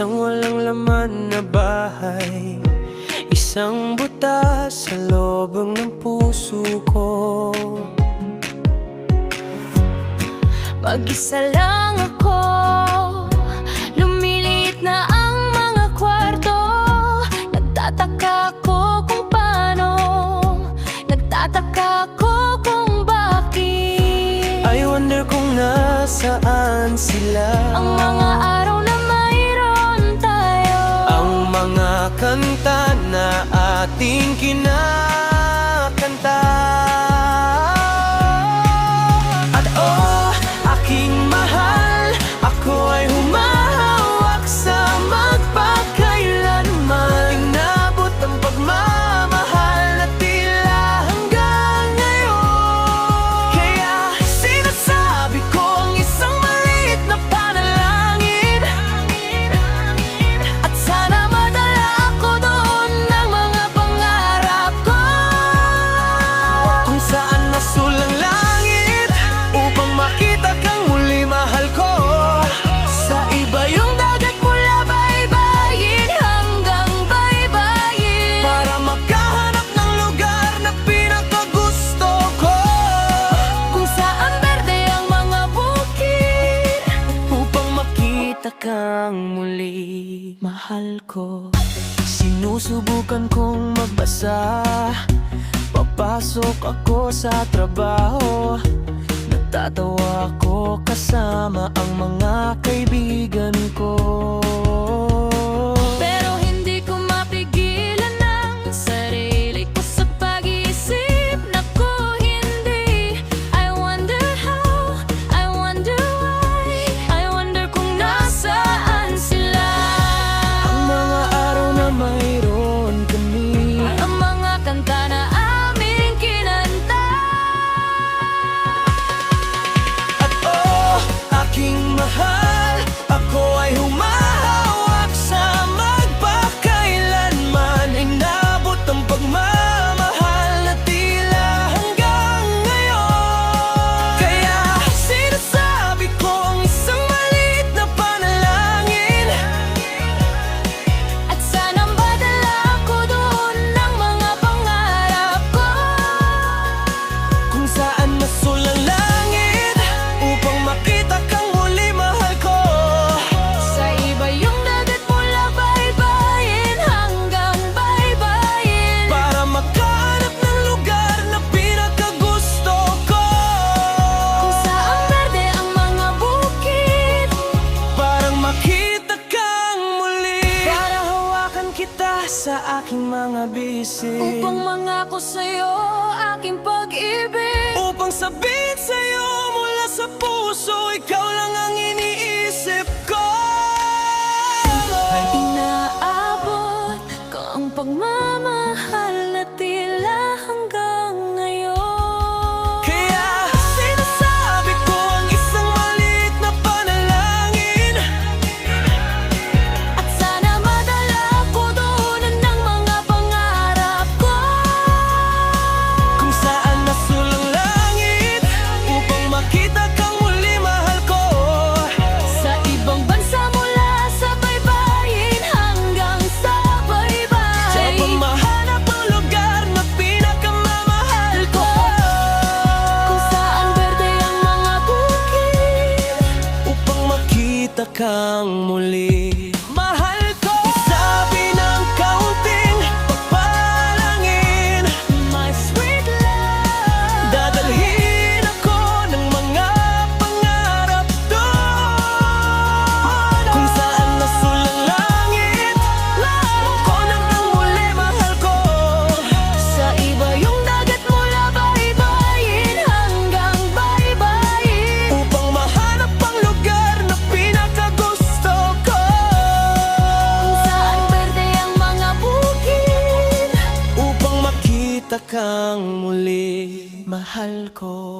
Isang walang laman na bahay, isang butas sa loob ng puso ko. Mag-isa lang ako, lumiliit na ang mga kwarto. Nagtataka ko kung paano, nagtataka ko kung bakit. I wonder kung nasaan sila, Ang mga araw na mayroon tayo, ang mga kanta na ating kinakanta. At oh, aking mahal, ako ay humahawak sa magpakailanman. Inabot ang pagmamahal na tila hanggang ngayon. Kaya sinasabi ko ang isang maliit na panalangin, at sana madala ako doon ng mga pangarap ko, kung saan nasulang langit upang makita kang muli, mahal ko. Sa iba yung dagat mula baybayin hanggang baybayin, para makahanap ng lugar na pinakagusto ko, kung saan berde ang mga bukid, upang makita kang muli, mahal ko. Sinusubukan kong magbasa, papasok ako sa trabaho. Nagtatawa ako kasama ang mga kaibigan ko. pero hindi ko mapigilan ang sarili ko sa pag-iisip. Naku, hindi. I wonder how, I wonder why, I wonder kung nasaan sila. Ang mga araw na mayroon kami, Ang mga kanta na aming kinanta. at oh, aking mahal, ako ay humahawak sa magpakailanman. Inabot ang pagmamahal na tila hanggang ngayon. Kaya sinasabi ko ang isang maliit na panalangin, At sana madala ako doon ng mga pangarap ko, kung saan nasulang langit upang makita kang muli, mahal ko. sa iba yung dagat mula baybayin hanggang baybayin, Para makahanap ng lugar na pinakagusto ko, kung saan berde ang mga bukid, parang makita kang muli, para hawakan kita sa aking mga bisig, upang mangako sa'yo aking pag-ibig. upang sabihin sa'yo mula sa puso, ikaw lang ang iniisip ko. Inaabot ko ang pagmamahal na tila hanggang ngayon. Kaya sinasabi ko ang isang maliit na panalangin, At sana madala ako doon ng mga pangarap ko, kung saan nasulang langit upang makita kang muli, mahal ko. sa ibang bansa mula sa baybayin hanggang sa Sa baybay, pamahanap ang lugar na pinakamamahal ko, kung saan berde ang mga bukid, upang makita kang muli, mahal ko. Sabi ng kaunting pagpalangin, my sweet love. dadalhin ako ng mga pangarap doon, kung saan nasulang langit ko nang ang muli, mahal ko. Sa iba yung dagat mula baybayin hanggang baybayin, Upang mahanap ang lugar na pinakagusto ko, kung saan berde ang mga bukid, upang makita kang muli, mahal ko.